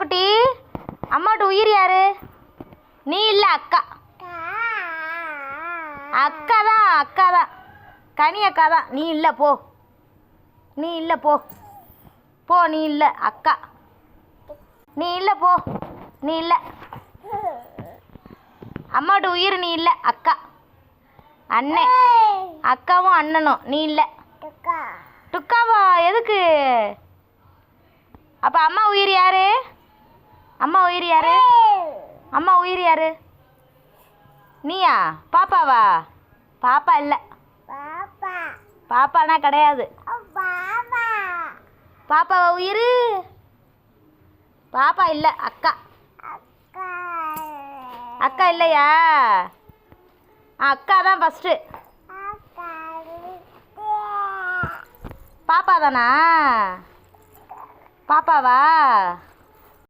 குட்டி, அம்மாட்ட உயிர் யாரு? நீ இல்லை, அக்கா. அக்கா தான், அக்கா தான், கனி அக்கா தான். நீ இல்லை, போ. நீ இல்லை, போ. போ, நீ இல்லை, அக்கா. நீ இல்லை, போ. நீ இல்லை. அம்மாட்ட உயிர் நீ இல்லை, அக்கா. அண்ணே, அக்காவும் அண்ணனும். நீ இல்லை. டுக்காவா? எதுக்கு? அப்போ அம்மா உயிர் யாரு? அம்மா உயிர் யாரு? அம்மா உயிர் யாரு? நீயா? பாப்பாவா? பாப்பா இல்லை. பாப்பானா கிடையாது. பாப்பாவா உயிர்? பாப்பா இல்லை, அக்கா. அக்கா இல்லையா? அக்கா தான் ஃபஸ்ட்டு. பாப்பா தானா? பாப்பாவா?